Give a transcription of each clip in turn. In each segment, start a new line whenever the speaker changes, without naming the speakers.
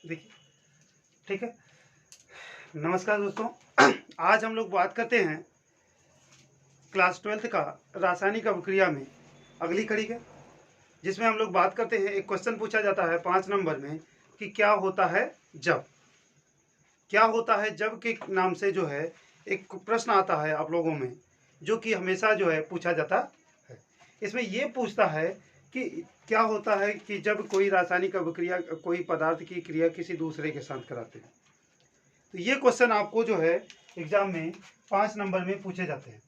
देखिए, ठीक है। नमस्कार दोस्तों, आज हम लोग बात करते हैं क्लास 12th का रासायनिक अभिक्रिया में अगली कड़ी के, जिसमें हम लोग बात करते हैं। एक क्वेश्चन पूछा जाता है 5 नंबर में कि क्या होता है जब। क्या होता है जब के नाम से जो है एक प्रश्न आता है आप लोगों में, जो कि हमेशा जो है पूछा जाता है। इसमें ये पूछता है कि क्या होता है कि जब कोई रासायनिक अभिक्रिया, कोई पदार्थ की क्रिया किसी दूसरे के साथ कराते हैं। तो ये क्वेश्चन आपको जो है एग्जाम में 5 नंबर में पूछे जाते हैं।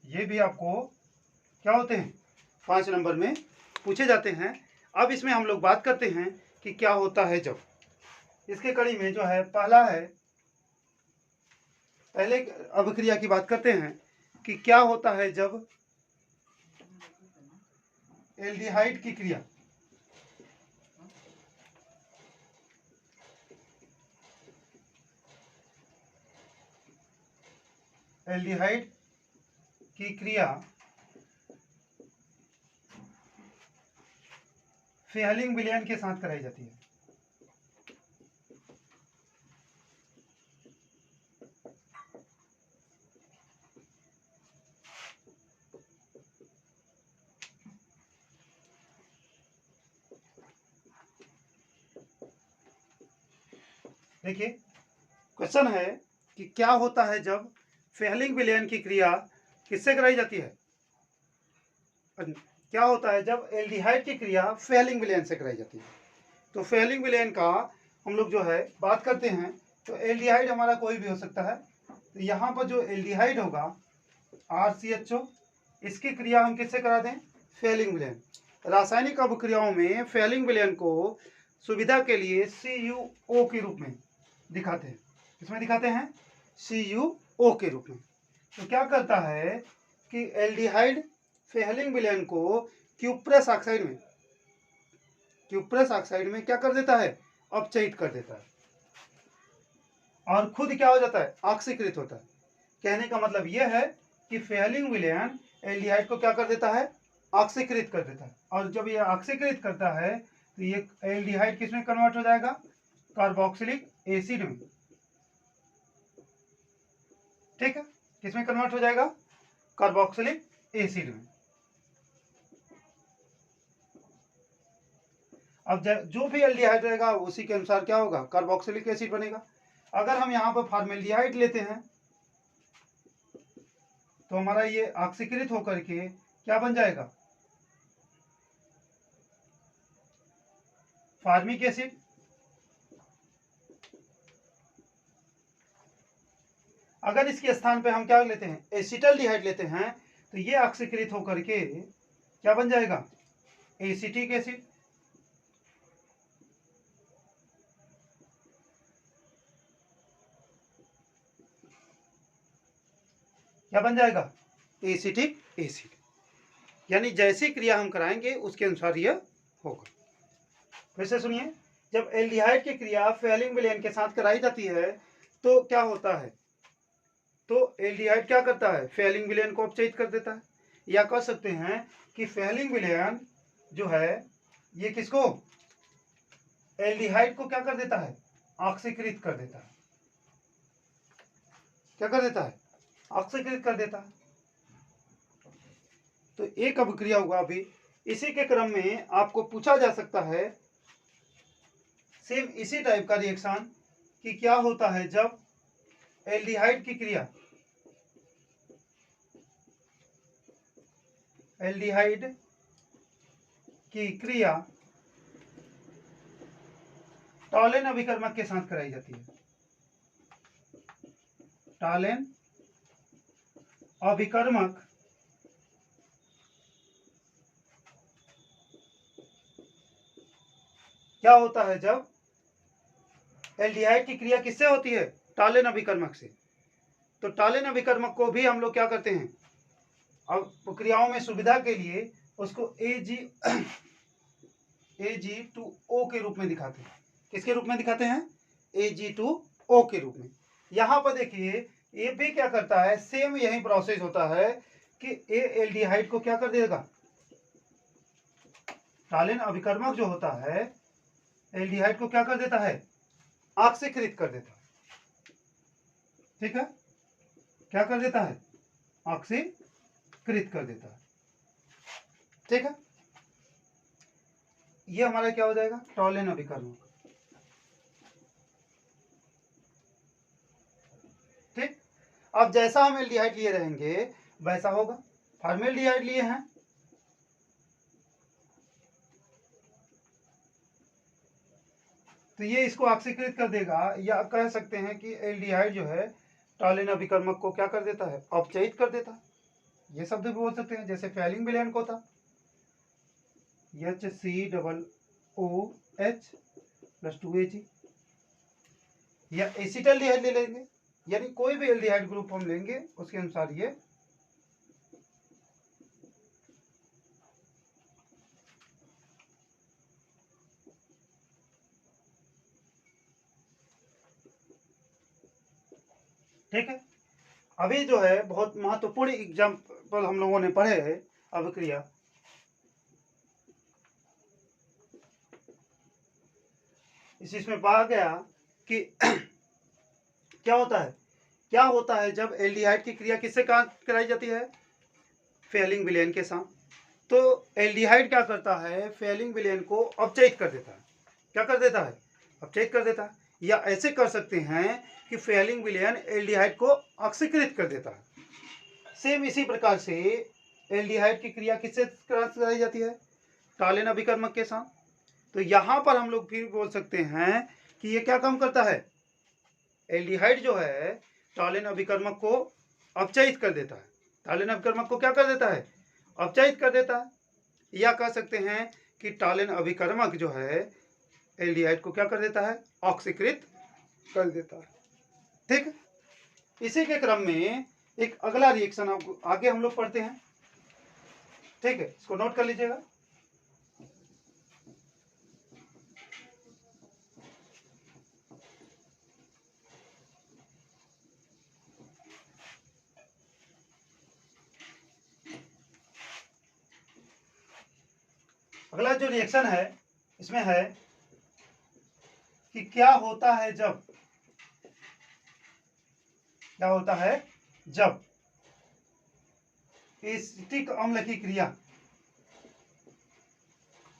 ये भी आपको क्या होते हैं 5 नंबर में पूछे जाते हैं। अब इसमें हम लोग बात करते हैं कि क्या होता है जब। इसके कड़ी में जो है पहला है, पहले अभिक्रिया की बात करते हैं कि क्या होता है जब एल्डिहाइड की क्रिया एल्डिहाइड की क्रिया फेहलिंग विलयन के साथ कराई जाती है। देखिए, क्वेश्चन है कि क्या होता है जब फेहलिंग विलयन की क्रिया किससे कराई जाती है। क्या होता है जब एल्डिहाइड की क्रिया फेहलिंग विलयन से कराई जाती है। तो फेहलिंग विलयन का हम लोग जो है बात करते हैं, तो एल्डिहाइड हमारा कोई भी हो सकता है। तो यहाँ पर जो एल्डिहाइड होगा RCHO, इसकी क्रिया हम किससे करा दें, फेहलिंग विलयन। रासायनिक अभिक्रियाओं में फेहलिंग विलयन को सुविधा के लिए CuO के रूप में दिखाते हैं। किसमें दिखाते हैं, CuO के रूप में। तो क्या करता है कि एल्डिहाइड फेहलिंग विलयन को क्यूप्रस ऑक्साइड में क्या कर देता है, अपचयित कर देता है, और खुद क्या हो जाता है, ऑक्सीकृत होता है। कहने का मतलब यह है कि फेहलिंग विलयन एल्डिहाइड को क्या कर देता है, ऑक्सीकृत कर देता है। और जब यह ऑक्सीकृत करता है तो ये एल्डिहाइड किसमें कन्वर्ट हो जाएगा, कार्बोक्सिलिक एसिड में। ठीक है, किसमें कन्वर्ट हो जाएगा, कार्बोक्सिलिक एसिड में। अब जो भी एल्डिहाइड रहेगा उसी के अनुसार क्या होगा, कार्बोक्सिलिक एसिड बनेगा। अगर हम यहाँ पर फॉर्मेल्डिहाइड लेते हैं तो हमारा ये ऑक्सीकृत होकर के क्या बन जाएगा, फार्मिक एसिड। अगर इसके स्थान पे हम क्या लेते हैं, एसिटल्डिहाइड लेते हैं, तो ये ऑक्सीकृत होकर के क्या बन जाएगा, एसिटिक एसिड। क्या बन जाएगा, एसिटिक एसिड। यानी जैसी क्रिया हम कराएंगे उसके अनुसार यह होगा। फिर से सुनिए, जब एल्डिहाइड की क्रिया फेहलिंग विलयन के साथ कराई जाती है तो क्या होता है, तो एल्डिहाइड क्या करता है, फेहलिंग विलयन को अपचयित कर देता है। या कह सकते हैं कि फेहलिंग विलयन जो है ये किसको, एल्डिहाइड को क्या कर देता है, ऑक्सीकृत कर देता है। क्या कर देता है, ऑक्सीकृत कर देता है। तो एक अभिक्रिया हुआ। अभी इसी के क्रम में आपको पूछा जा सकता है सेम इसी टाइप का रिएक्शन कि क्या होता है जब एल्डिहाइड की क्रिया, एल्डिहाइड की क्रिया टॉलेन अभिकर्मक के साथ कराई जाती है। टॉलेन अभिकर्मक क्या होता है जब एल्डिहाइड की क्रिया किससे होती है, टॉलेन अभिकर्मक से। तो टॉलेन अभिकर्मक को भी हम लोग क्या करते हैं, अब क्रियाओं में सुविधा के लिए उसको Ag2O के रूप में दिखाते हैं। किसके रूप में दिखाते हैं, Ag2O के रूप में। यहां पर देखिए ये भी क्या करता है, सेम यही प्रोसेस होता है कि ए एल्डिहाइड को क्या कर देगा, टॉलेन अभिकर्मक जो होता है एल्डिहाइड को क्या कर देता है, ऑक्सीकृत कर देता है। ठीक है, क्या कर देता है, ऑक्सीकृत कर देता है। ठीक है, ये हमारा क्या हो जाएगा, टॉलिन अभिकर्मक। ठीक, अब जैसा हम एल्डिहाइड लिए रहेंगे वैसा होगा। फॉर्मेल्डिहाइड लिए हैं, तो ये इसको ऑक्सीकृत कर देगा, या कह सकते हैं कि एल्डिहाइड जो है टॉलिन अभिकर्मक को क्या कर देता है, अपचयित कर देता है। ये शब्द भी बोल सकते हैं, जैसे फैलिंग विलयन को था HCOOH + 2Ag, या एसिटल्डिहाइड ले लेंगे, यानी कोई भी एल्डिहाइड ग्रुप हम लेंगे उसके अनुसार ये ठीक है। अभी जो है बहुत महत्वपूर्ण एग्जाम्पल हम लोगों ने पढ़े है अभिक्रिया। इसमें पाया गया कि क्या होता है जब एल्डिहाइड की क्रिया किससे कराई जाती है, फैलिंग विलयन के साथ। तो एल्डिहाइड क्या करता है, फैलिंग विलयन को अपचयित कर देता है। क्या कर देता है, अपचयित कर देता है। या ऐसे कर सकते हैं कि फैलिंग विलयन एल्डिहाइड को ऑक्सीकृत कर देता है। सेम इसी प्रकार से एल्डिहाइड की क्रिया किससे कराई जाती है, टॉलिन अभिकर्मक के साथ। तो यहाँ पर हम लोग फिर बोल सकते हैं कि ये क्या काम करता है, एल्डिहाइड जो है टॉलिन अभिकर्मक को अपचयित कर देता है। टॉलिन अभिकर्मक को क्या कर देता है, अपचयित कर देता है। या कह सकते हैं कि टॉलिन अभिकर्मक जो है एल्डिहाइड को क्या कर देता है, ऑक्सीकृत कर देता है। ठीक, इसी के क्रम में एक अगला रिएक्शन आपको आगे हम लोग पढ़ते हैं। ठीक है, इसको नोट कर लीजिएगा। अगला जो रिएक्शन है इसमें है कि क्या होता है जब एसिटिक अम्ल की क्रिया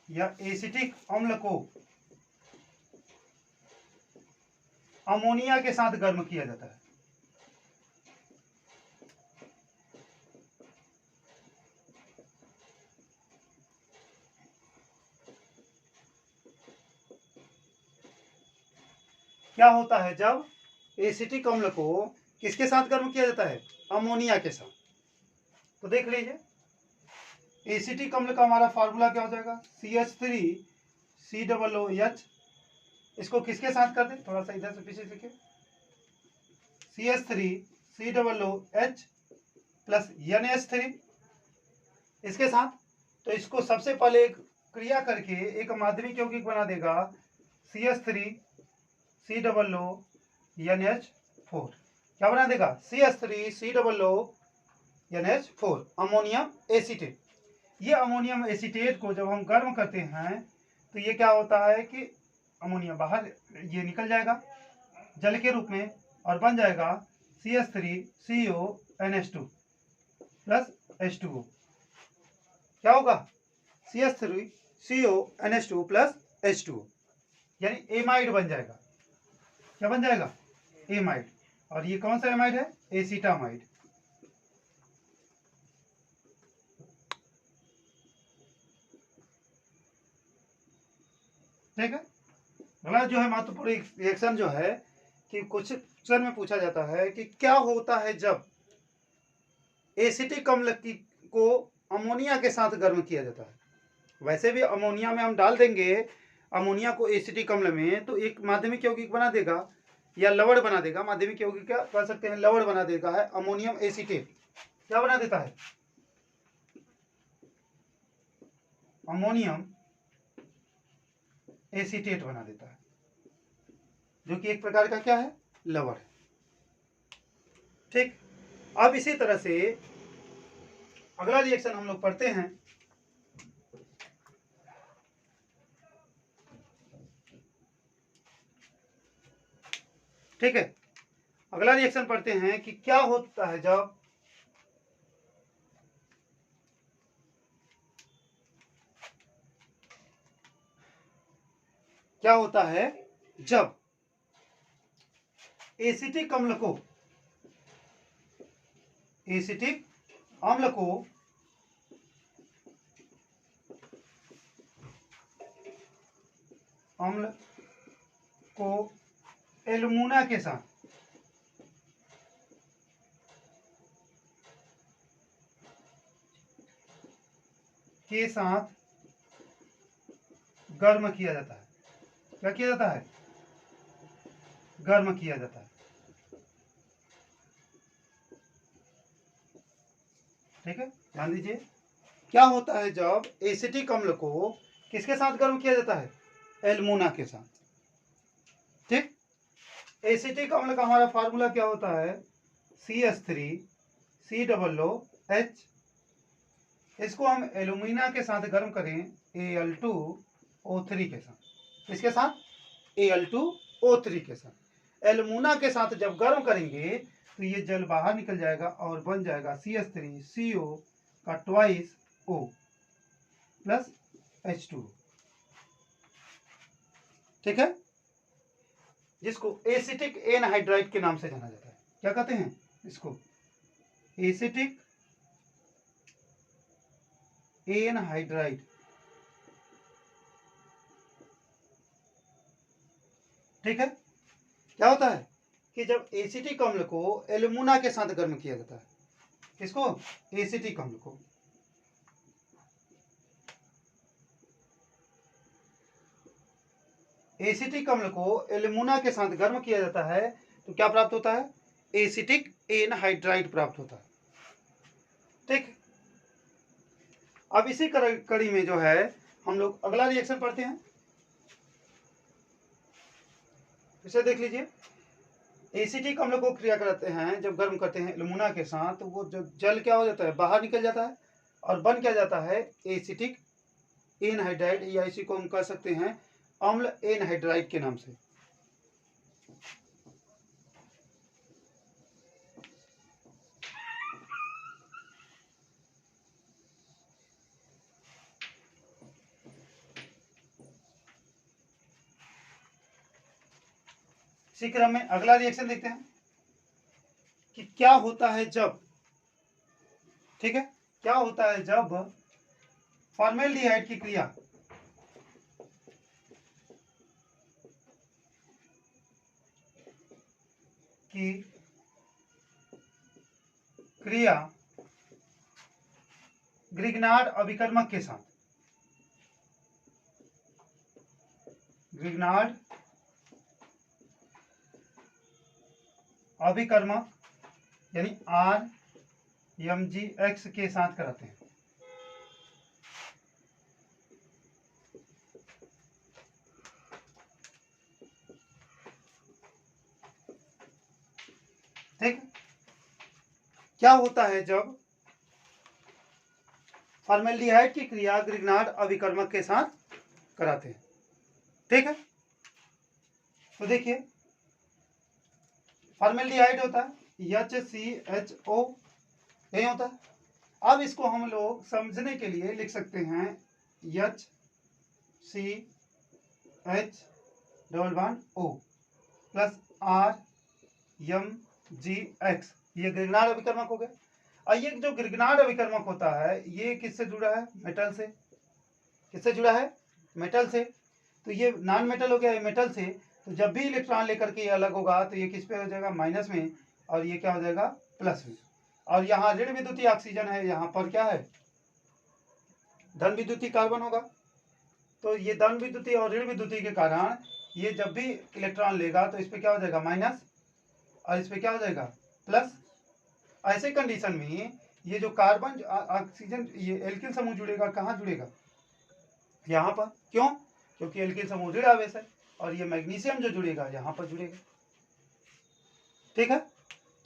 या एसिटिक अम्ल को अमोनिया के साथ गर्म किया जाता है। क्या होता है जब एसिटिक अम्ल को किसके साथ गर्म किया जाता है, अमोनिया के साथ। तो देख लीजिए, एसिटिक अम्ल का हमारा फार्मूला क्या हो जाएगा, CH3COOH। इसको किसके साथ कर दें, थोड़ा सा इधर से पीछे देखिए, CH3COOH + NH3 इसके साथ। तो इसको सबसे पहले एक क्रिया करके एक माध्यमिक यौगिक बना देगा, CH3COONH4। क्या बना देगा, CH3COONH4, अमोनियम एसीटेट। ये अमोनियम एसीटेट को जब हम गर्म करते हैं तो ये क्या होता है कि अमोनिया बाहर ये निकल जाएगा जल के रूप में और बन जाएगा CH3CONH2 + H2O। क्या होगा, CH3CONH2 + H2O, यानी एमाइड बन जाएगा। क्या बन जाएगा, एमाइड। और ये कौन सा एमाइड है, एसीटामाइड। ठीक है, अगला जो है महत्वपूर्ण रिएक्शन जो है कि कुछ क्वेश्चन में पूछा जाता है कि क्या होता है जब एसिटिक अम्ल को अमोनिया के साथ गर्म किया जाता है। वैसे भी अमोनिया में हम डाल देंगे अमोनिया को एसिटिक अम्ल में, तो एक माध्यमिक यौगिक बना देगा या लवण बना देगा। माध्यमिक यौगिक क्या कर सकते हैं, लवण बना देता है। अमोनियम एसीटेट क्या बना देता है, अमोनियम एसीटेट बना देता है, जो कि एक प्रकार का क्या है, लवण है। ठीक, अब इसी तरह से अगला रिएक्शन हम लोग पढ़ते हैं। ठीक है, अगला रिएक्शन पढ़ते हैं कि क्या होता है जब जब एसिटिक अम्ल को एल्यूमिना के साथ गर्म किया जाता है। क्या किया जाता है? गर्म किया जाता है। ठीक है, ध्यान दीजिए, क्या होता है जब एसिटिक अम्ल को किसके साथ गर्म किया जाता है? एल्यूमिना के साथ। ठीक, एसिटिक अम्ल का हमारा फार्मूला क्या होता है? CH3COOH। इसको हम एल्यूमिना के साथ गर्म करें Al2O3 के साथ। इसके साथ Al2O3 के साथ। एल्यूमिना के साथ जब गर्म करेंगे तो ये जल बाहर निकल जाएगा और बन जाएगा CH3CO का ट्वाइस O प्लस H2। ठीक है, जिसको एसिटिक एनहाइड्राइड के नाम से जाना जाता है। क्या कहते हैं इसको? Acetic anhydride. ठीक है, क्या होता है कि जब एसिटिक अम्ल को एल्यूमिना के साथ गर्म किया जाता है। किसको? एसिटिक अम्ल को। एसिटिक अम्ल को एल्यूमिना के साथ गर्म किया जाता है तो क्या प्राप्त होता है? एसिटिक एनहाइड्राइड प्राप्त होता है। ठीक, अब इसी कड़ी में जो है हम लोग अगला रिएक्शन पढ़ते हैं। इसे देख लीजिए, एसिटिक अम्ल को क्रिया कराते हैं जब गर्म करते हैं एल्यूमिना के साथ तो वो जो जल क्या हो जाता है? बाहर निकल जाता है और बन क्या जाता है? एसिटिक एनहाइड्राइड, या इसी को हम कह सकते हैं अम्ल एनहाइड्राइड के नाम से। इसी क्रम में अगला रिएक्शन देखते हैं कि क्या होता है जब, ठीक है, क्या होता है जब फॉर्मेल्डिहाइड की क्रिया ग्रिग्नार्ड अभिकर्मक के साथ, ग्रिग्नार्ड अभिकर्मक यानी RMgX के साथ कराते हैं। ठीक, क्या होता है जब फॉर्मेल्डिहाइड की क्रिया ग्रिग्नार्ड अभिकर्मक के साथ कराते हैं। ठीक है, तो देखिए, फॉर्मेल्डिहाइड होता है HCHO, यही होता है। अब इसको हम लोग समझने के लिए लिख सकते हैं HCH_O प्लस RMgX। ये ग्रिग्नार्ड अभिकर्मक हो गया। और ये जो ग्रिग्नार्ड अभिकर्मक होता है ये किससे जुड़ा है? मेटल से। किससे जुड़ा है? मेटल से। तो ये नॉन मेटल हो गया, ये मेटल से। तो जब भी इलेक्ट्रॉन लेकर के ये अलग होगा तो ये किस पे हो जाएगा? माइनस में, और ये क्या हो जाएगा? प्लस में। और यहाँ ऋण विद्युतीय ऑक्सीजन है, यहाँ पर क्या है? धन विद्युतीय कार्बन होगा। तो ये धन विद्युतीय और ऋण विद्युतीय के कारण ये जब भी इलेक्ट्रॉन लेगा तो इस पे क्या हो जाएगा? माइनस, और इस पे क्या हो जाएगा? प्लस। ऐसे कंडीशन में ये जो कार्बन ऑक्सीजन ये एल्किल समूह जुड़ेगा, कहाँ जुड़ेगा? यहाँ पर। क्यों? क्योंकि एल्किल समूह ऋण आवेश है, और ये मैग्नीशियम जो जुड़ेगा यहाँ पर जुड़ेगा। ठीक है,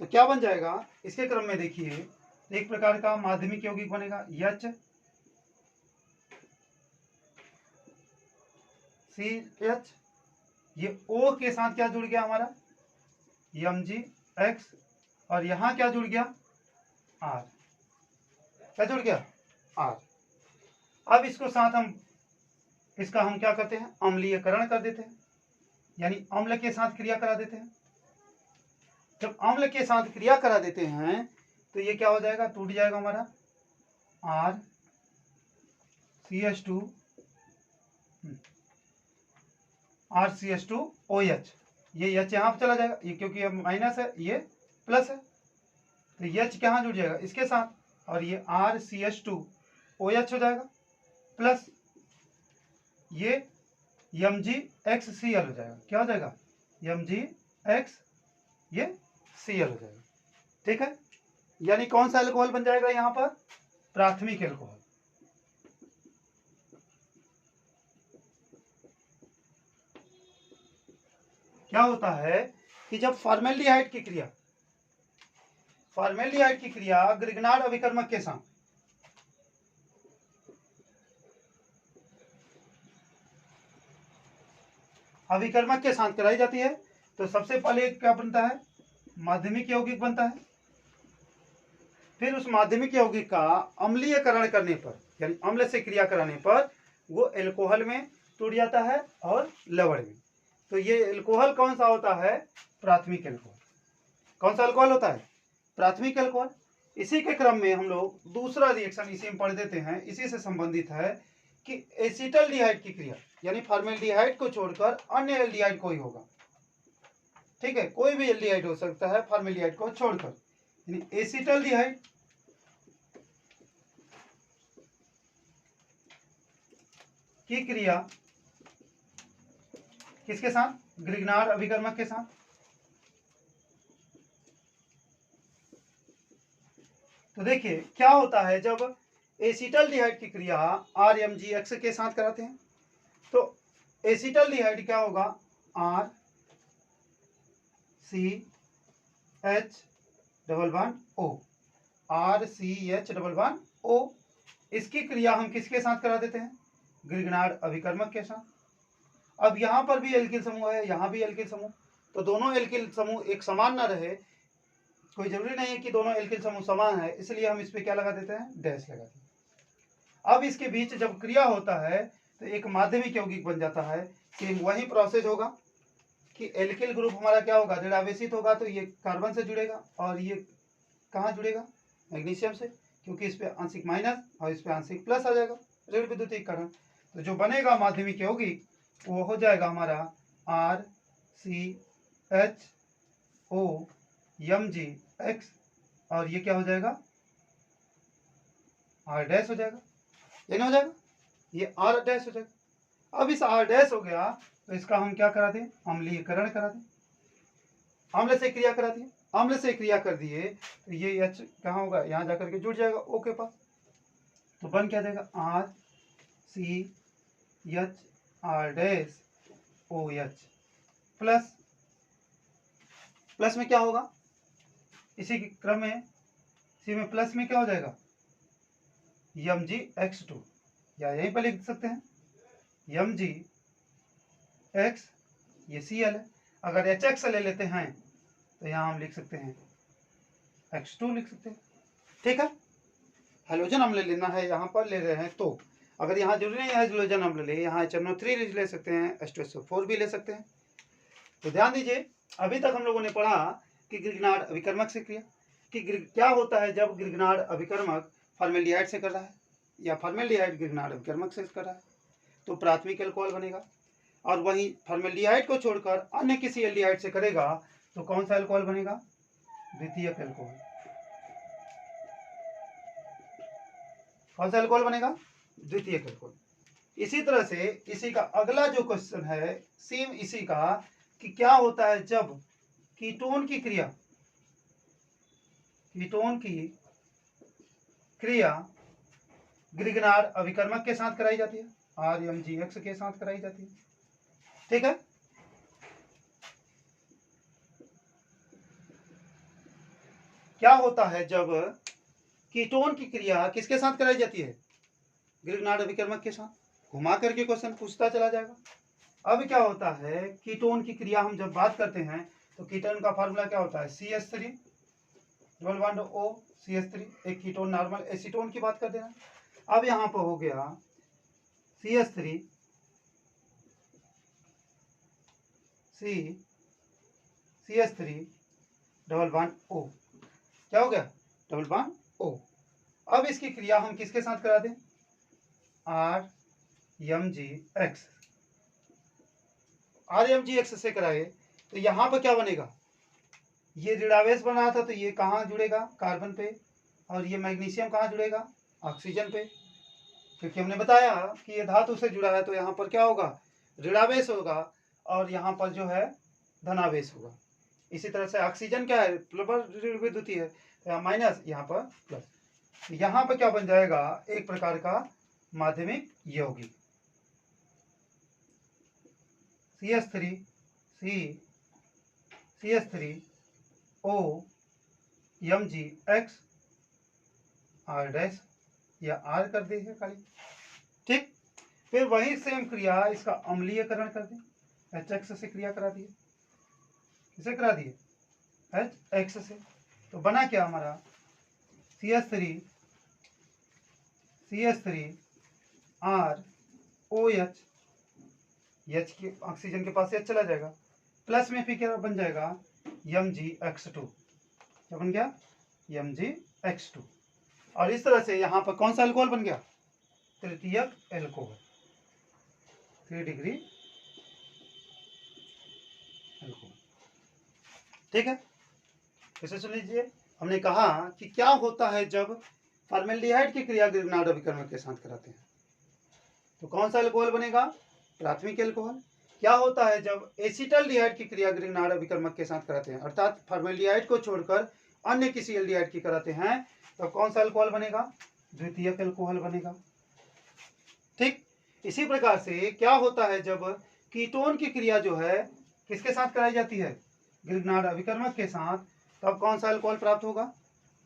तो क्या बन जाएगा? इसके क्रम में देखिए, एक प्रकार का माध्यमिक यौगिक बनेगा HCH। ये O के साथ क्या जुड़ गया हमारा? Mgx, और यहाँ क्या जुड़ गया, R। क्या जुड़ गया, R। अब इसको साथ हम इसका हम क्या करते हैं, अम्लीयकरण कर देते हैं, यानी अम्ल के साथ क्रिया करा देते हैं। जब अम्ल के साथ क्रिया करा देते हैं तो ये क्या हो जाएगा, टूट जाएगा हमारा RCH2 RCH2OH। ये H यहाँ पर चला जाएगा, ये क्योंकि ये माइनस है, ये प्लस है, तो H कहाँ जुड़ जाएगा, इसके साथ, और ये RCH2OH हो जाएगा, प्लस ये MgXCl हो जाएगा। क्या हो जाएगा, MgX, ये Cl हो जाएगा। ठीक है, यानी कौन सा अल्कोहल बन जाएगा यहाँ पर, प्राथमिक अल्कोहल। क्या होता है कि जब फॉर्मेल्डिहाइड की क्रिया ग्रिग्नार्ड अभिकर्मक के साथ कराई जाती है तो सबसे पहले क्या बनता है, माध्यमिक यौगिक बनता है। फिर उस माध्यमिक यौगिक का अम्लीयकरण करने पर, यानी अम्ल से क्रिया कराने पर वो एल्कोहल में टूट जाता है और लवण में। तो ये एल्कोहल कौन सा होता है, प्राथमिक एल्कोहल। कौन सा अल्कोहल होता है, प्राथमिक एल्कोहल। इसी के क्रम में हम लोग दूसरा रिएक्शन इसी में पढ़ देते हैं, इसी से संबंधित है कि एसिटल्डिहाइड की क्रिया, यानी फॉर्मेल्डिहाइड को छोड़कर अन्य एल्डिहाइड कोई होगा। ठीक है, कोई भी एल्डिहाइड हो सकता है फॉर्मेल्डिहाइड को छोड़कर, यानी एसिटल्डिहाइड की क्रिया किसके साथ, ग्रिग्नार्ड अभिकर्मक के साथ। तो देखिए क्या होता है, जब एसिटल्डिहाइड की क्रिया RMgX के साथ कराते हैं तो एसिटल्डिहाइड क्या होगा, RCH⋯O, RCH⋯O। इसकी क्रिया हम किसके साथ करा देते हैं, ग्रिग्नार्ड अभिकर्मक के साथ। अब यहाँ पर भी एल्किल समूह है, यहाँ भी एल्किल समूह, तो दोनों एल्किल समूह एक समान ना रहे, कोई जरूरी नहीं है कि दोनों एल्किल समूह समान है, इसलिए हम इस पे क्या लगा देते हैं, डैश लगा देते हैं। अब इसके बीच जब क्रिया होता है तो एक माध्यमिक यौगिक बन जाता है, कि वही प्रोसेस होगा कि एल्किल ग्रुप हमारा क्या होगा, ऋणावेशित होगा, तो ये कार्बन से जुड़ेगा और ये कहाँ जुड़ेगा, मैग्नीशियम से, क्योंकि इस पे आंशिक माइनस और इस पे आंशिक प्लस आ जाएगा, ऋण विद्युतीकरण। तो जो बनेगा माध्यमिक यौगिक वो हो जाएगा हमारा RCHO Mgx, और ये क्या हो जाएगा, R डैश हो जाएगा, ये नहीं हो जाएगा, ये R डैश हो जाएगा। अब इस R डैश हो गया तो इसका हम क्या करा दें, अम्लीयकरण करा दें, अम्ल से क्रिया करा दिए, अम्ल से क्रिया कर दिए तो ये H कहाँ होगा, यहाँ जाकर के जुड़ जाएगा O के पास, तो बन क्या देगा, RCHR⋯OH प्लस, प्लस में क्या होगा, इसी के क्रम में, इसी में प्लस में क्या हो जाएगा, Mgx2, या यहीं पर लिख सकते हैं Mgx, ये Cl है। अगर HX ले लेते हैं तो यहाँ हम लिख सकते हैं X2 लिख सकते हैं। ठीक है, हाइड्रोजन अम्ल लेना है, यहाँ पर ले रहे हैं तो अगर यहाँ जरूरी नहीं है हाइड्रोजन अम्ल ले, यहाँ HNO3 ले सकते हैं, H2SO4 भी ले सकते हैं। तो ध्यान दीजिए, अभी तक हम लोगों ने पढ़ा कि ग्रिग्नार्ड अभिकर्मक से क्रिया, कि क्या होता है जब ग्रिग्नार्ड अभिकर्मक फॉर्मेल्डिहाइड से कर रहा है या फॉर्मेल्डिहाइड ग्रिग्नार्ड अभिकर्मक से कर रहा है तो प्राथमिक एल्कोहल बनेगा, और वहीं फॉर्मेल्डिहाइड को छोड़कर अन्य किसी एल्डिहाइड से करेगा तो कौन सा एल्कोहल बनेगा, द्वितीयक एल्कोहल। कौन सा एल्कोहल बनेगा, द्वितीयक एल्कोहल। इसी तरह से इसी का अगला जो क्वेश्चन है सेम इसी का, कि क्या होता है जब कीटोन की क्रिया ग्रिग्नार्ड अभिकर्मक के साथ कराई जाती है, RMgX के साथ कराई जाती है। ठीक है, क्या होता है जब कीटोन की क्रिया किसके साथ कराई जाती है, ग्रिग्नार्ड अभिकर्मक के साथ। घुमा करके क्वेश्चन पूछता चला जाएगा। अब क्या होता है, कीटोन की क्रिया हम जब बात करते हैं तो कीटोन का फार्मूला क्या होता है, CH3 double bond O CH3, एक कीटोन नॉर्मल एसीटोन की बात कर देना। अब यहाँ पर हो गया CH3 CH3 double bond O, क्या हो गया, डबल बॉन्ड O। अब इसकी क्रिया हम किसके साथ करा दें, RMgX, RMgX से कराए तो यहाँ पर क्या बनेगा, ये ऋणावेश बना था तो ये कहाँ जुड़ेगा, कार्बन पे, और ये मैग्नीशियम कहाँ जुड़ेगा, ऑक्सीजन पे, क्योंकि हमने बताया कि ये धातु से जुड़ा है तो यहाँ पर क्या होगा, ऋणावेश होगा, और यहाँ पर जो है धनावेश होगा। इसी तरह से ऑक्सीजन क्या है, विद्युतीय है, तो यहाँ माइनस, यहाँ पर प्लस, यहाँ पर क्या बन जाएगा, एक प्रकार का माध्यमिक यौगिक CH3 CH3 O MgX R dash, या R कर दे है खाली, ठीक। फिर वही सेम क्रिया इसका अम्लीयकरण कर दें, HX से क्रिया करा दिए, किसे करा दिए, HX से, तो बना क्या हमारा CH3 R OH, H के ऑक्सीजन के पास H चला जाएगा, प्लस में फिर क्या बन जाएगा MgX2, क्या बन गया MgX2, और इस तरह से यहाँ पर कौन सा अल्कोहल बन गया, तृतीयक एल्कोहल, 3 डिग्री एल्कोहल, ठीक है। इसे सुन लीजिए, हमने कहा कि क्या होता है जब फॉर्मेल्डिहाइड की क्रिया ग्रिग्नार्ड अभिकर्मक के साथ कराते हैं, तो कौन सा अल्कोहल बनेगा, प्राथमिक एल्कोहल। क्या होता है जब एसिटल्डिहाइड की क्रिया ग्रिग्नार्ड अभिकर्मक के साथ कराते हैं, अर्थात फॉर्मेल्डिहाइड को छोड़कर अन्य किसी एल्डिहाइड की कराते हैं, तो कौन सा अल्कोहल बनेगा, द्वितीयक एल्कोहल बनेगा, ठीक। इसी प्रकार से क्या होता है जब कीटोन की क्रिया जो है किसके साथ कराई जाती है, ग्रिग्नार्ड अभिकर्मक के साथ, तब कौन सा अल्कोहल प्राप्त होगा,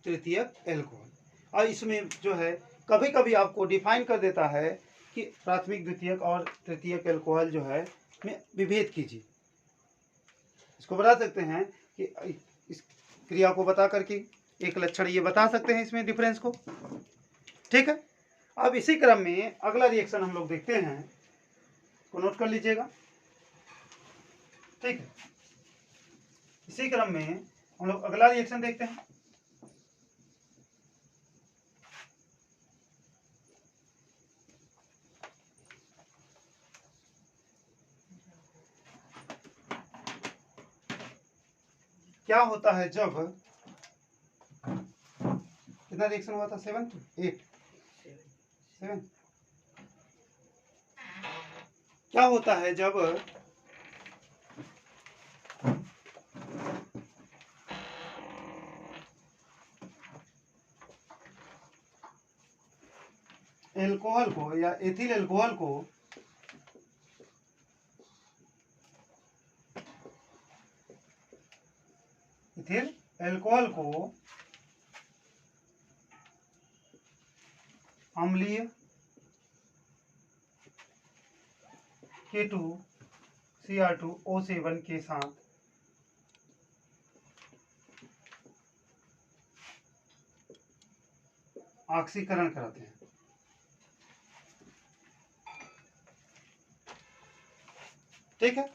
तृतीयक एल्कोहल। और इसमें जो है कभी कभी आपको डिफाइन कर देता है कि प्राथमिक, द्वितीयक और तृतीयक एल्कोहल जो है में विभेद कीजिए, इसको बता सकते हैं कि इस क्रिया को बता करके एक लक्षण ये बता सकते हैं इसमें डिफरेंस को, ठीक है। अब इसी क्रम में अगला रिएक्शन हम लोग देखते हैं, को नोट कर लीजिएगा, ठीक है। इसी क्रम में हम लोग अगला रिएक्शन देखते हैं, क्या होता है जब, कितना रिएक्शन हुआ था, 7 8 7, क्या होता है जब एल्कोहल को या एथिल एल्कोहल को अम्लीय K2Cr2O7 के साथ ऑक्सीकरण कराते हैं, ठीक है।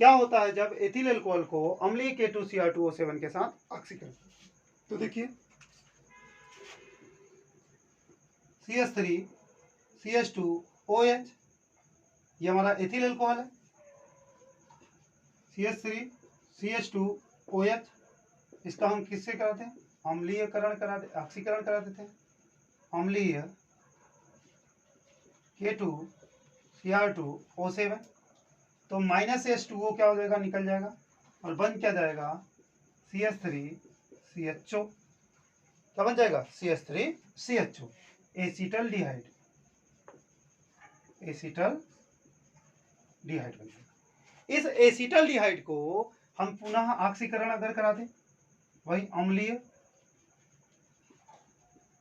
क्या होता है जब एथिल अल्कोहल को अम्लीय K2Cr2O7 के साथ ऑक्सीकरण, तो देखिए CH3 CH2OH, ये हमारा एथिल अल्कोहल है, CH3 CH2OH, इसका हम किससे कराते हैं, अम्लीयकरण कराते, ऑक्सीकरण करा देते हैं, अम्लीय K2Cr2O7, तो माइनस H2O क्या हो जाएगा, निकल जाएगा, और बन क्या जाएगा CH3CHO, क्या बन जाएगा CH3CHO, एसिटल्डिहाइड, एसिटल्डिहाइड बन जाएगा। इस एसिटल्डिहाइड को हम पुनः ऑक्सीकरण अगर करा दें, वही अम्लीय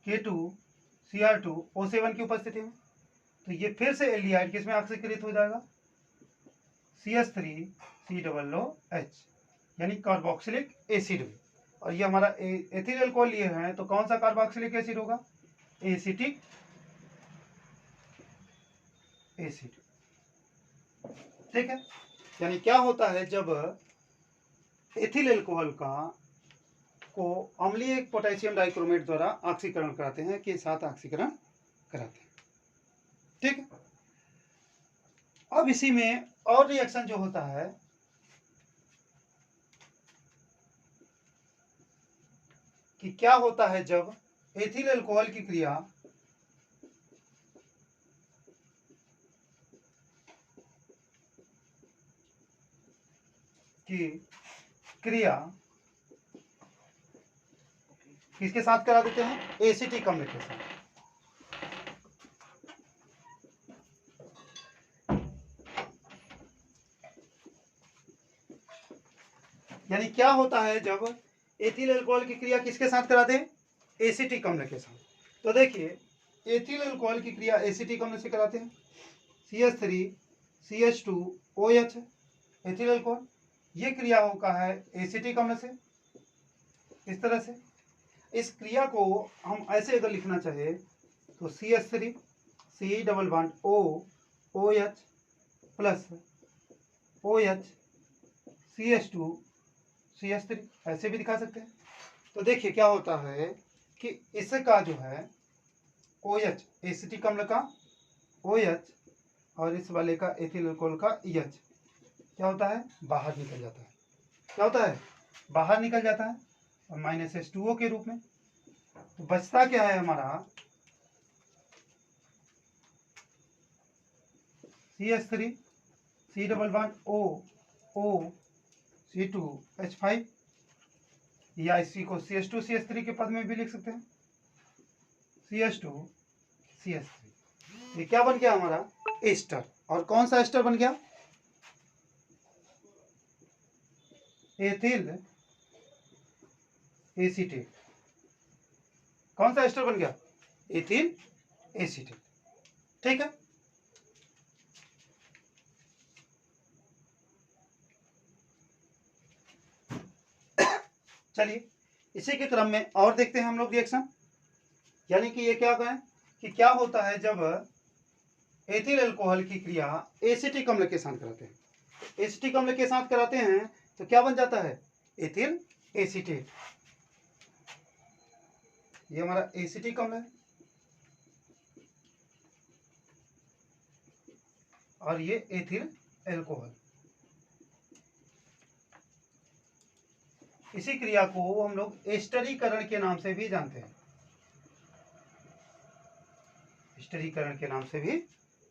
K2Cr2O7 की उपस्थिति में, तो ये फिर से एल्डिहाइड किसमें ऑक्सीकृत हो जाएगा, CH3COOH, यानी कार्बोक्सिलिक एसिड में। और ये हमारा एथिल अल्कोहल लिए हैं, तो कौन सा कार्बोक्सिलिक एसिड होगा? Acetic acid. ठीक है, यानी क्या होता है जब एथिल अल्कोहल को अम्लीय पोटेशियम डाइक्रोमेट द्वारा ऑक्सीकरण कराते हैं के साथ ऑक्सीकरण कराते हैं। ठीक है, अब इसी में और रिएक्शन जो होता है कि क्या होता है जब एथिल अल्कोहल की क्रिया किसके साथ करा देते हैं? एसिटिक अम्ल के साथ। यानी क्या होता है जब एथिल अल्कोहल की क्रिया किसके साथ कराते हैं? एसिटिक अम्ल के साथ। तो देखिए, एथिल अल्कोहल की क्रिया एसिटिक अम्ल से कराते हैं। CH3CH2OH एथिल अल्कोहल, ये क्रिया होता है एसिटिक अम्ल से। इस तरह से इस क्रिया को हम ऐसे अगर लिखना चाहे तो CH3 C double bond OH plus OH CH2 CH3 ऐसे भी दिखा सकते हैं। तो देखिए क्या होता है कि इसका जो है OH एसिटिक अम्ल का OH और इस वाले का एथिल अल्कोहल का EH क्या होता है? बाहर निकल जाता है। क्या होता है? बाहर निकल जाता है और -H2O के रूप में। तो बचता क्या है हमारा? CH3 C double bond O C2H5, या इसी को CH2 CH3 के पद में भी लिख सकते हैं, CH2 CH3। ये क्या बन गया हमारा? एस्टर। और कौन सा एस्टर बन गया? Ethyl acetate. कौन सा एस्टर बन गया? Ethyl acetate. ठीक है, चलिए इसी के क्रम में और देखते हैं हम लोग रिएक्शन। यानी कि ये क्या कहें कि क्या होता है जब एथिल अल्कोहल की क्रिया एसिटिक अम्ल के साथ कराते हैं। एसिटिक अम्ल के साथ कराते हैं तो क्या बन जाता है? Ethyl acetate. ये हमारा एसिटिक अम्ल है और ये एथिल अल्कोहल। इसी क्रिया को हम लोग एस्टरीकरण के नाम से भी जानते हैं। एस्टरीकरण के नाम से भी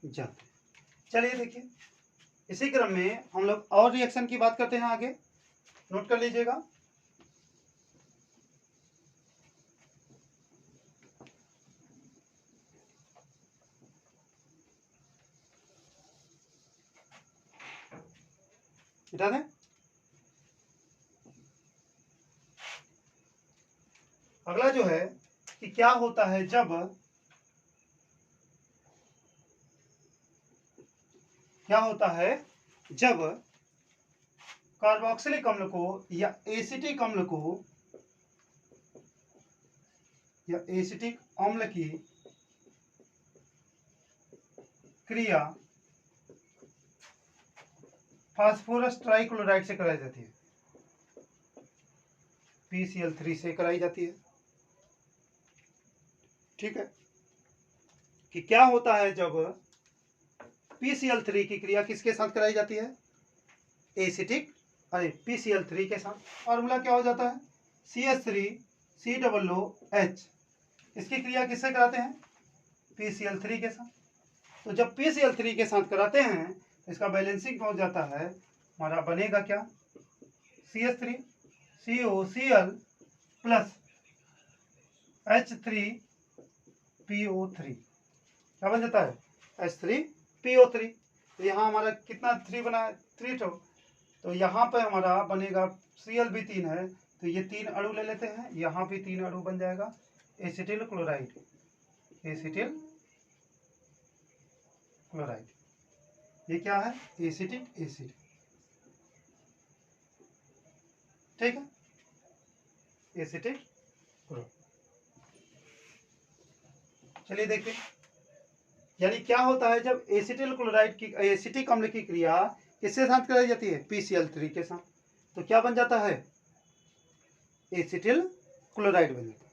जानते हैं। चलिए देखिए, इसी क्रम में हम लोग और रिएक्शन की बात करते हैं आगे। नोट कर लीजिएगा। मिटा दें। अगला जो है कि क्या होता है जब कार्बोक्सिलिक अम्ल को या एसिटिक अम्ल की क्रिया फास्फोरस ट्राइक्लोराइड से कराई जाती है, PCl3 से कराई जाती है। ठीक है, कि क्या होता है जब PCl3 की क्रिया किसके साथ कराई जाती है? एसिटिक PCl3 के साथ। फॉर्मूला क्या हो जाता है? CH3 COOH। इसकी क्रिया किससे कराते हैं? PCl3 के साथ। तो जब PCl3 के साथ कराते हैं तो इसका बैलेंसिंग हो जाता है, हमारा बनेगा क्या? CH3 COCl plus H3PO3। क्या बन जाता है? H3PO3। तो यहाँ हमारा कितना 3 बना है? 3 तो यहाँ पे हमारा बनेगा, Cl भी 3 है तो ये 3 अणु ले लेते हैं, यहाँ भी 3 अणु बन जाएगा एसिटिल क्लोराइड। ये क्या है? Acetic acid. ठीक है, एसिटिक ग्रुप। चलिए देखिए, यानी क्या होता है जब एसिटिल क्लोराइड की एसिटिक अम्ल की क्रिया किसके साथ कराई जाती है, PCl3 के साथ, तो क्या बन जाता है, एसिटिल क्लोराइड बन जाता है।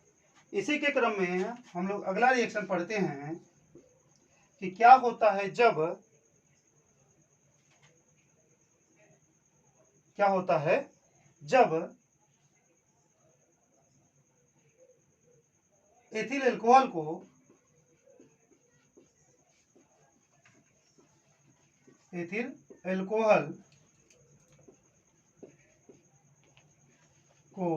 इसी के क्रम में हम लोग अगला रिएक्शन पढ़ते हैं कि क्या होता है जब, क्या होता है जब एथिल अल्कोहल को एथिल अल्कोहल को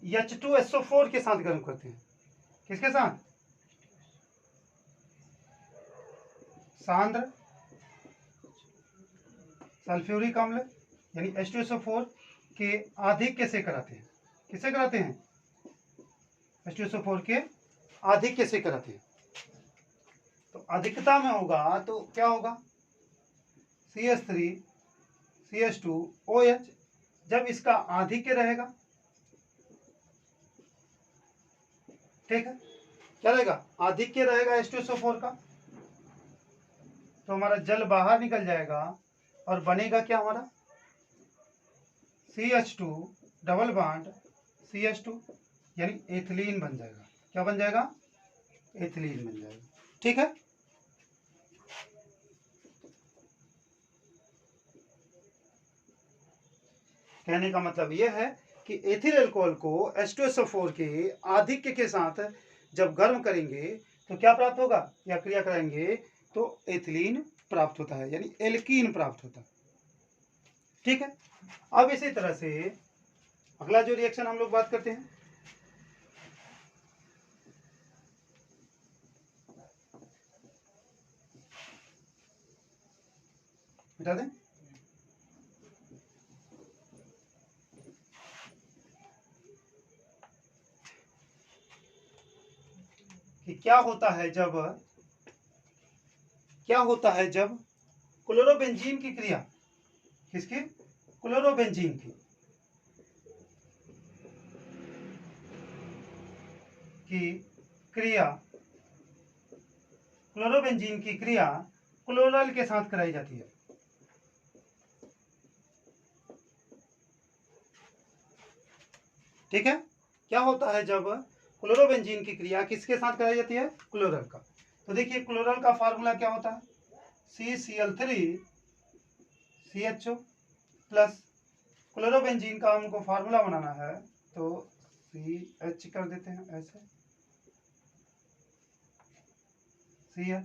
H2SO4 के साथ गर्म करते हैं। किसके साथ, सांद्र सल्फ्यूरिक अम्ल यानी H2SO4 के आधिक्य से कराते हैं। किससे कराते हैं, H2SO4 के आधिक्य से कराते हैं। तो अधिकता में होगा तो क्या होगा, CH3 CH2 OH। जब इसका आधिक्य रहेगा, ठीक है, क्या रहेगा, आधिक्य रहेगा H2SO4 का, तो हमारा जल बाहर निकल जाएगा और बनेगा क्या हमारा, CH2 डबल बॉन्ड CH2 यानी एथिलीन बन जाएगा। क्या बन जाएगा, एथिलीन बन जाएगा। ठीक है, कहने का मतलब यह है कि एथिल अल्कोहल को H2SO4 के आधिक्य के साथ जब गर्म करेंगे तो क्या प्राप्त होगा, या क्रिया कराएंगे तो एथिलीन प्राप्त होता है, यानी एल्कीन प्राप्त होता है। ठीक है, अब इसी तरह से अगला जो रिएक्शन हम लोग बात करते हैं, बता दें, कि क्या होता है जब क्लोरोबेंजीन की क्रिया, किसकी, क्लोरोबेंजीन की क्रिया क्लोरोबेंजीन की क्रिया क्लोरल के साथ कराई जाती है। ठीक है, क्या होता है जब क्लोरोबेंजीन की क्रिया किसके साथ कराई जाती है, क्लोरल का। तो देखिए क्लोरल का फार्मूला क्या होता है, CCl3 CHO प्लस, क्लोरोबेंजीन का हमको फार्मूला बनाना है तो CH कर देते हैं, ऐसे Cl,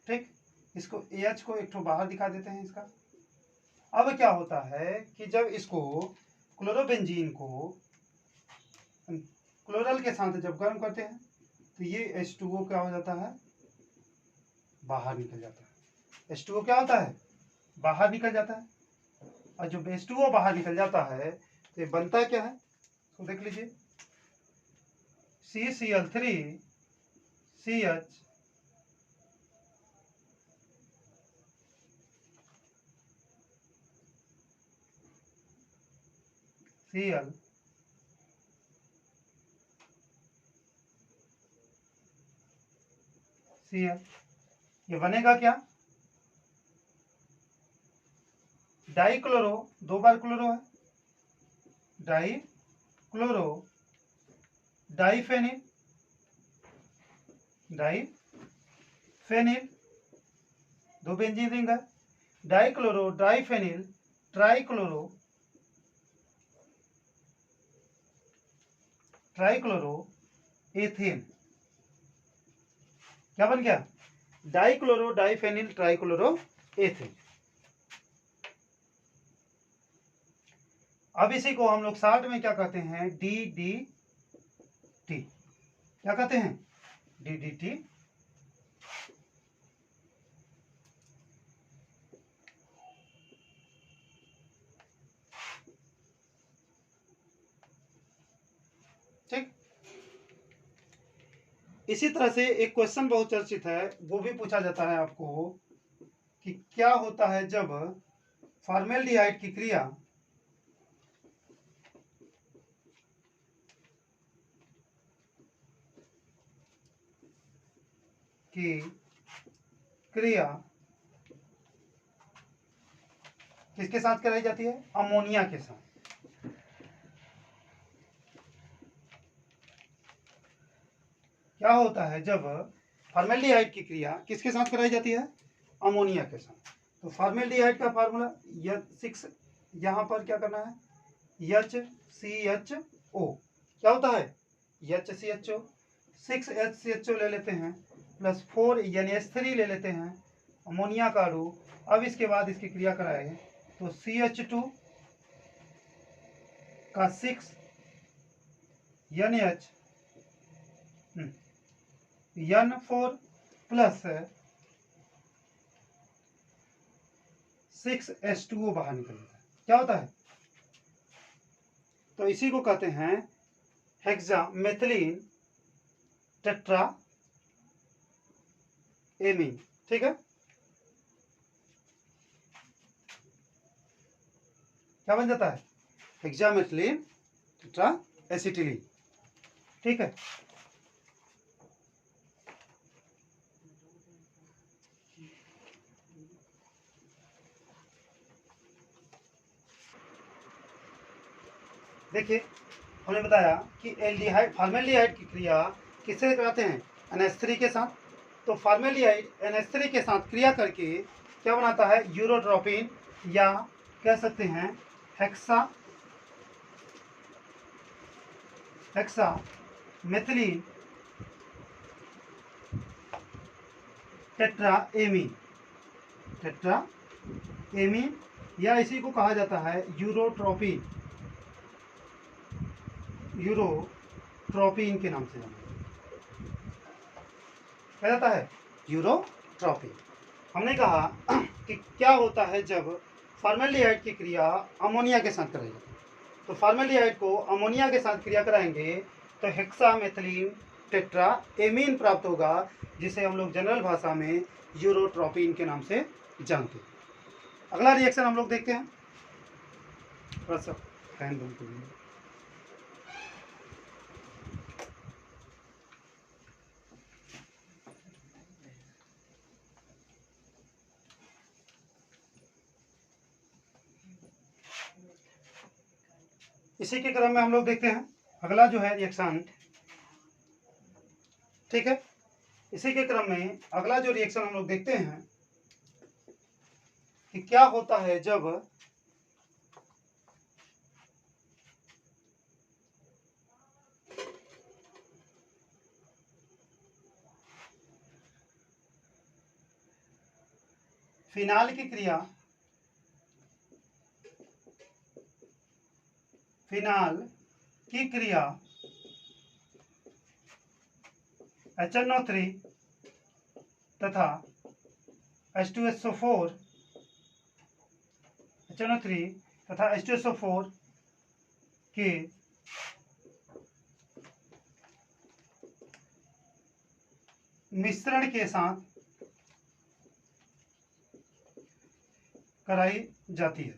ठीक, इसको AH को एक ठो बाहर दिखा देते हैं इसका। अब क्या होता है कि जब इसको क्लोरोबेंजीन को क्लोरल के साथ जब गर्म करते हैं तो ये H2O क्या हो जाता है, बाहर निकल जाता है। H2O क्या होता है, बाहर निकल जाता है। और जब H2O बाहर निकल जाता है तो ये बनता क्या है, तो देख लीजिए, CCl3 CH Cl Cl, ये बनेगा क्या, डाई क्लोरो, दो बार क्लोरो है, डाई क्लोरो डाईफेनिल, डाईफेनिल, दो बेंजीन रिंग है, die chloro diphenyl trichloro ethane, क्या बन गया, डाईक्लोरो डाईफेनिल ट्राईक्लोरो एथेन। अब इसी को हम लोग शॉर्ट में क्या कहते हैं, DDT, क्या कहते हैं, DDT। ठीक। इसी तरह से एक क्वेश्चन बहुत चर्चित है, वो भी पूछा जाता है आपको कि क्या होता है जब फॉर्मेल्डिहाइड की क्रिया किसके साथ कराई जाती है? अमोनिया के साथ। क्या होता है जब फॉर्मेल्डिहाइड की क्रिया किसके साथ कराई जाती है? अमोनिया के साथ। तो फॉर्मेल्डिहाइड का फार्मूला H6, यहाँ पर क्या करना है? HCHO। क्या होता है? HCHO, 6HCHO ले लेते हैं प्लस 4 NH3 ले लेते हैं, अमोनिया का अणु। अब इसके बाद इसकी क्रिया कराएंगे तो CH2 का 6 NH N4 प्लस 6H2O बाहर निकल जाता है। क्या होता है? तो इसी को कहते हैं हेक्सामेथिलीन टेट्रा एमीन। ठीक है, क्या बन जाता है? Hexamethylene tetra acetylene. ठीक है, देखिए हमने बताया कि एल्डिहाइड फॉर्मेल्डिहाइड की क्रिया किससे कराते हैं? NH3 के साथ। तो फॉर्मेल्डिहाइड NH3 के साथ क्रिया करके क्या बनाता है? यूरोट्रोपिन, या कह सकते हैं हेक्सामेथिलीन टेट्राएमीन, या इसी को कहा जाता है यूरोट्रोपिन के नाम से कहा जाता है यूरोट्रोपिन। हमने कहा कि क्या होता है जब फॉर्मेल्डिहाइड की क्रिया अमोनिया के साथ कराई जाती है। तो फॉर्मेल्डिहाइड को अमोनिया के साथ क्रिया कराएंगे तो हेक्सामेथिलीन टेट्राएमीन प्राप्त होगा, जिसे हम लोग जनरल भाषा में यूरोट्रोपिन के नाम से जानते हैं। अगला रिएक्शन हम लोग देखते हैं। थोड़ा सा फैन बंद कर दीजिए। इसी के क्रम में हम लोग देखते हैं अगला जो है रिएक्शन। ठीक है, इसी के क्रम में अगला जो रिएक्शन हम लोग देखते हैं कि क्या होता है जब फिनाल की क्रिया HNO3 तथा H2SO4 HNO3 तथा H2SO4 के मिश्रण के साथ कराई जाती है।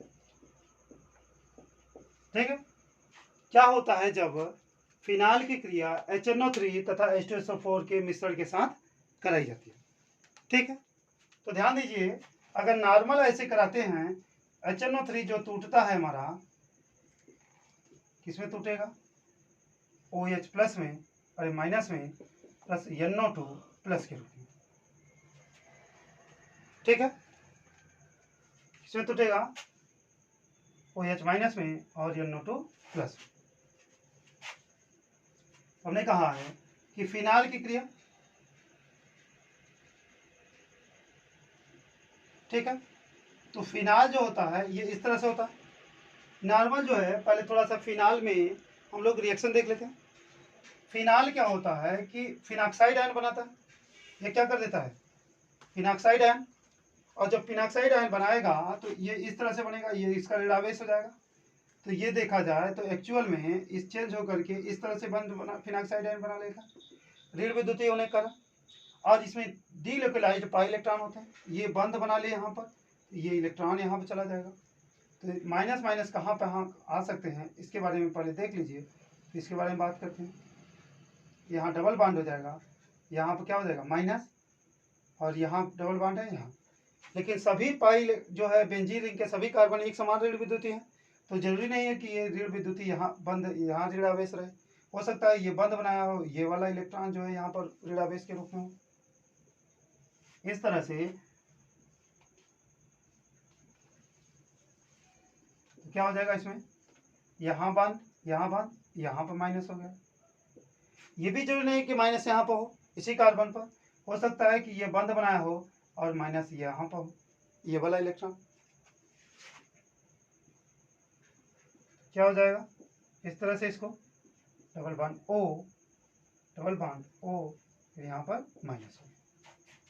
ठीक है, क्या होता है जब फिनाल की क्रिया HNO3 तथा H2SO4 के मिश्रण के साथ कराई जाती है। ठीक है, तो ध्यान दीजिए, अगर नॉर्मल ऐसे कराते हैं HNO3 जो टूटता है हमारा किसमें टूटेगा? OH प्लस में, अरे माइनस में, प्लस NO2 प्लस के रूप में। ठीक है, किसमें टूटेगा? OH माइनस में और NO2 प्लस। हमने कहा है कि फिनाल की क्रिया, ठीक है, तो फिनाल जो होता है ये इस तरह से होता है। नॉर्मल जो है, पहले थोड़ा सा फिनाल में हम लोग रिएक्शन देख लेते हैं। फिनाल क्या होता है कि फिनॉक्साइड आयन बनाता है। ये क्या कर देता है? Phenoxide ion. और जब फिनॉक्साइड आयन बनाएगा तो ये इस तरह से बनेगा, ये इसका ऋणावेश हो जाएगा। तो ये देखा जाए तो एक्चुअल में इस चेंज होकर के इस तरह से बंद बना फिनाक्साइड आयन बना लेगा ऋण विद्युतीय होने का। और इसमें डीलोकलाइज्ड पाई इलेक्ट्रॉन होते हैं, ये बंद बना ले यहाँ पर, ये इलेक्ट्रॉन यहाँ पर चला जाएगा। तो माइनस माइनस कहाँ पर आ सकते हैं इसके बारे में पहले देख लीजिए, तो इसके बारे में बात करते हैं। यहाँ डबल बॉन्ड हो जाएगा, यहाँ पर क्या हो जाएगा माइनस, और यहाँ डबल बॉन्ड है यहाँ। लेकिन सभी पाई जो है बेंजीन रिंग के सभी कार्बन एक समान ऋण विद्युतीय हैं, तो जरूरी नहीं है कि ये ऋण विद्युतीय यहाँ बंद, यहाँ ऋण आवेश रहे। हो सकता है ये बंद बनाया हो, ये वाला इलेक्ट्रॉन जो है यहाँ पर ऋण आवेश के रूप में हो। इस तरह से तो क्या हो जाएगा इसमें, यहाँ बंद, यहाँ बंद, यहाँ पर माइनस हो गया। ये भी जरूरी नहीं कि माइनस यहाँ पर हो, इसी कार्बन पर हो सकता है कि ये बंद बनाया हो और माइनस यहाँ पर हो, ये वाला इलेक्ट्रॉन। क्या हो जाएगा इस तरह से, इसको double bond O, double bond O, फिर यहाँ पर माइनस हो।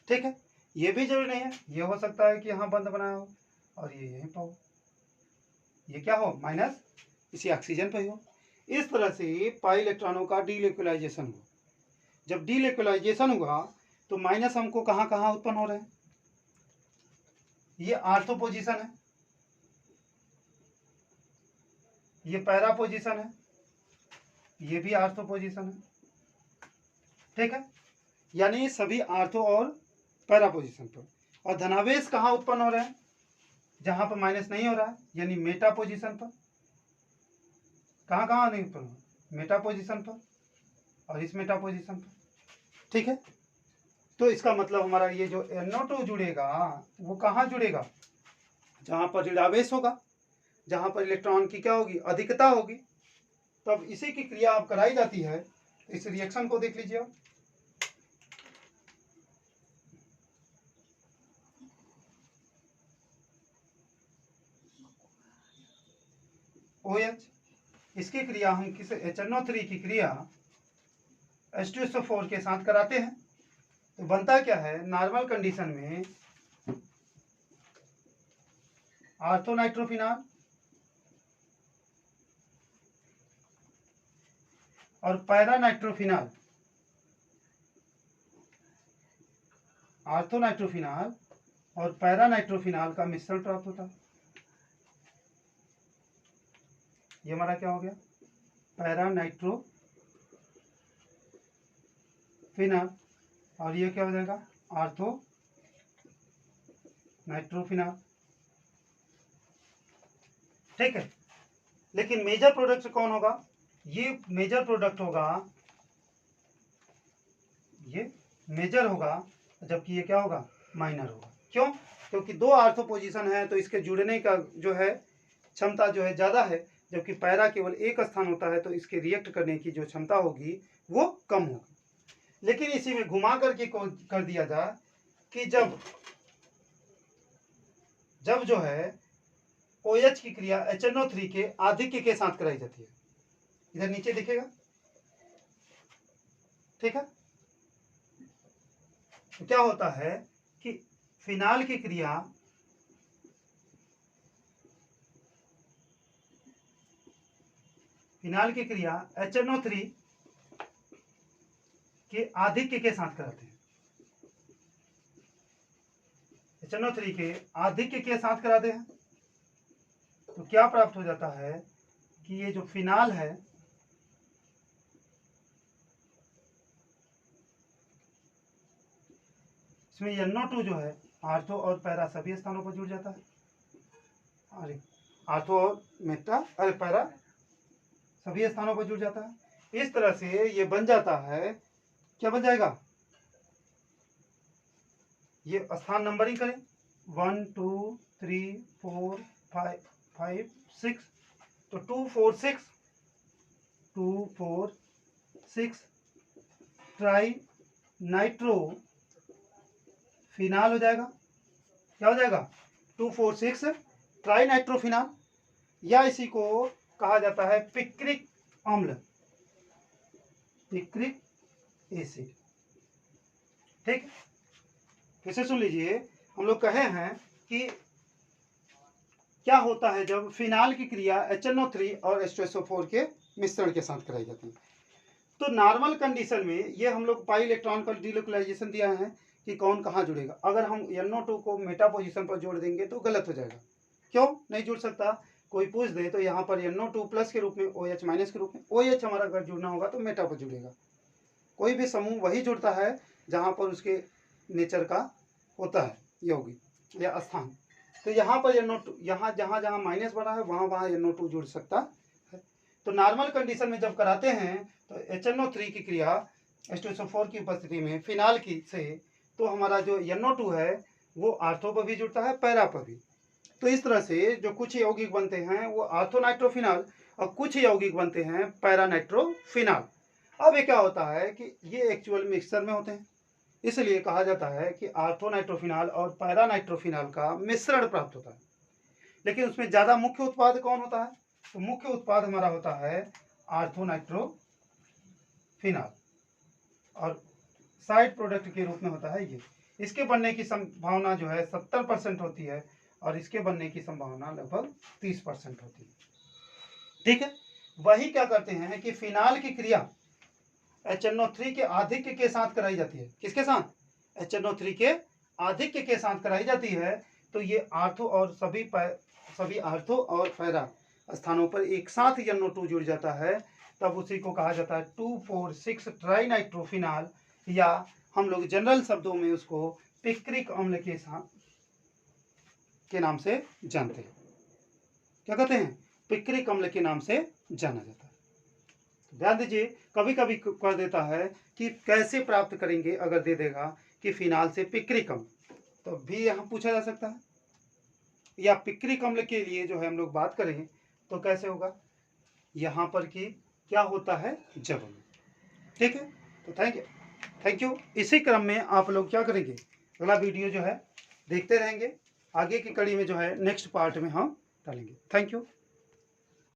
ठीक है, ये भी जरूरी नहीं है, ये हो सकता है कि यहाँ बंद बनाया हो और ये यहीं पर हो, ये क्या हो माइनस इसी ऑक्सीजन पर ही हो। इस तरह से पाई इलेक्ट्रॉनों का डीलोकलाइजेशन हो। जब डीलोकलाइजेशन होगा तो माइनस हमको कहाँ कहाँ उत्पन्न हो रहे हैं, ये आर्थो पोजीशन है, ये पैरा पोजीशन है, ये भी आर्थो पोजीशन है। ठीक है, यानी सभी आर्थो और पैरा पोजीशन पर। और धनावेश कहाँ उत्पन्न हो रहे हैं, जहां पर माइनस नहीं हो रहा है, यानी मेटा पोजीशन पर। कहाँ कहाँ नहीं उत्पन्न हो, मेटा पोजीशन पर और इस मेटा पोजीशन पर। ठीक है, तो इसका मतलब हमारा ये जो NO2 जुड़ेगा वो कहाँ जुड़ेगा, जहां पर ऋणावेश होगा, जहां पर इलेक्ट्रॉन की क्या होगी अधिकता होगी, तब इसी की क्रिया अब कराई जाती है। इस रिएक्शन को देख लीजिए आप, OH, इसकी क्रिया हम किस HNO3 की क्रिया H2SO4 के साथ कराते हैं। तो बनता क्या है, नॉर्मल कंडीशन में आर्थो नाइट्रोफिनॉल और पैरा नाइट्रोफिनॉल, आर्थो नाइट्रोफिनॉल और पैरा नाइट्रोफिनॉल का मिश्रण प्राप्त होता है। ये हमारा क्या हो गया, पैरा नाइट्रोफिनॉल, और ये क्या हो जाएगा आर्थो नाइट्रोफिनॉल। ठीक है, लेकिन मेजर प्रोडक्ट कौन होगा, ये मेजर प्रोडक्ट होगा, ये मेजर होगा, जबकि ये क्या होगा माइनर होगा। क्यों, क्योंकि दो आर्थो पोजीशन है तो इसके जुड़ने का जो है क्षमता जो है ज़्यादा है, जबकि पैरा केवल एक स्थान होता है तो इसके रिएक्ट करने की जो क्षमता होगी वो कम होगी। लेकिन इसी में घुमा करके कर दिया जाए कि जब जो है OH की क्रिया HNO3 के आधिक्य के साथ कराई जाती है, इधर नीचे दिखेगा। ठीक है, तो क्या होता है कि फिनाल की क्रिया HNO3 के आधिक्य के साथ कराते हैं, HNO3 के आधिक्य के साथ कराते हैं। तो क्या प्राप्त हो जाता है कि ये जो फिनाल है इसमें NO2 जो है आर्थो और पैरा सभी स्थानों पर जुड़ जाता है, अरे आर्थो और मेटा अरे पैरा सभी स्थानों पर जुड़ जाता है। इस तरह से ये बन जाता है, क्या बन जाएगा, ये स्थान नंबरिंग करें 1 2 3 4 5 6, तो 2 4 6 ट्राई नाइट्रो फिनाल हो जाएगा। क्या हो जाएगा 2 4 6 ट्राई नाइट्रोफिनाल, या इसी को कहा जाता है पिक्रिक अम्ल, पिक्रिक एसिड। ठीक, फिर से सुन लीजिए, हम लोग कहे हैं कि क्या होता है जब फिनाल की क्रिया HNO3 और H2SO4 के मिश्रण के साथ कराई जाती है। तो नॉर्मल कंडीशन में ये हम लोग पाई इलेक्ट्रॉन का डिलोकलाइजेशन दिया है कि कौन कहाँ जुड़ेगा। अगर हम NO2 को मेटा पोजीशन पर जोड़ देंगे तो गलत हो जाएगा। क्यों नहीं जुड़ सकता, कोई पूछ दे तो यहाँ पर NO2 प्लस के रूप में OH माइनस के रूप में, OH हमारा अगर जुड़ना होगा तो मेटा पर जुड़ेगा। कोई भी समूह वही जुड़ता है जहाँ पर उसके नेचर का होता है यौगिक या स्थान। तो यहाँ पर NO2, यहाँ जहाँ जहाँ माइनस बना है वहाँ वहाँ NO2 जुड़ सकता है। तो नॉर्मल कंडीशन में जब कराते हैं तो HNO3 की क्रिया H2SO4 की उपस्थिति में फिनाल की से, तो हमारा जो NO2 है वो आर्थो पर भी जुड़ता है, पैरा पर भी। तो इस तरह से जो कुछ यौगिक बनते हैं वो आर्थोनाइट्रोफिनाल और कुछ यौगिक बनते हैं पैरानाइट्रोफिनाल। अब ये क्या होता है कि ये एक्चुअल मिक्सचर में होते हैं, इसलिए कहा जाता है कि आर्थोनाइट्रोफिनाल और पैरानाइट्रोफिनाल का मिश्रण प्राप्त होता है। लेकिन उसमें ज़्यादा मुख्य उत्पाद कौन होता है, तो मुख्य उत्पाद हमारा होता है आर्थोनाइट्रोफिनाल और साइड प्रोडक्ट के रूप में होता है ये। इसके बनने की संभावना जो है 70% होती है और इसके बनने की संभावना लगभग 30% होती है। ठीक है, वही क्या करते हैं कि फिनाल की क्रिया HNO3 के आधिक्य के साथ कराई जाती है। किसके साथ? HNO3 के आधिक्य के साथ कराई जाती है। तो ये आर्थो और सभी आर्थो और पैरा स्थानों पर एक साथ NO2 जुड़ जाता है, तब उसी को कहा जाता है 2,4,6 ट्राइनाइट्रोफिनाल, या हम लोग जनरल शब्दों में उसको पिक्रिक अम्ल के साथ के नाम से जानते हैं। क्या कहते हैं? पिक्रिक अम्ल के नाम से जाना जाता है। ध्यान दीजिए, कभी कभी कर देता है कि कैसे प्राप्त करेंगे, अगर दे देगा कि फिनाल से पिक्रिक अम्ल, तो भी यहाँ पूछा जा सकता है। या पिक्रिक अम्ल के लिए जो है हम लोग बात करें तो कैसे होगा, यहाँ पर कि क्या होता है जब अम्ल। ठीक है, तो थैंक यू। इसी क्रम में आप लोग क्या करेंगे, अगला वीडियो जो है देखते रहेंगे। आगे की कड़ी में जो है नेक्स्ट पार्ट में हम डालेंगे। Thank you.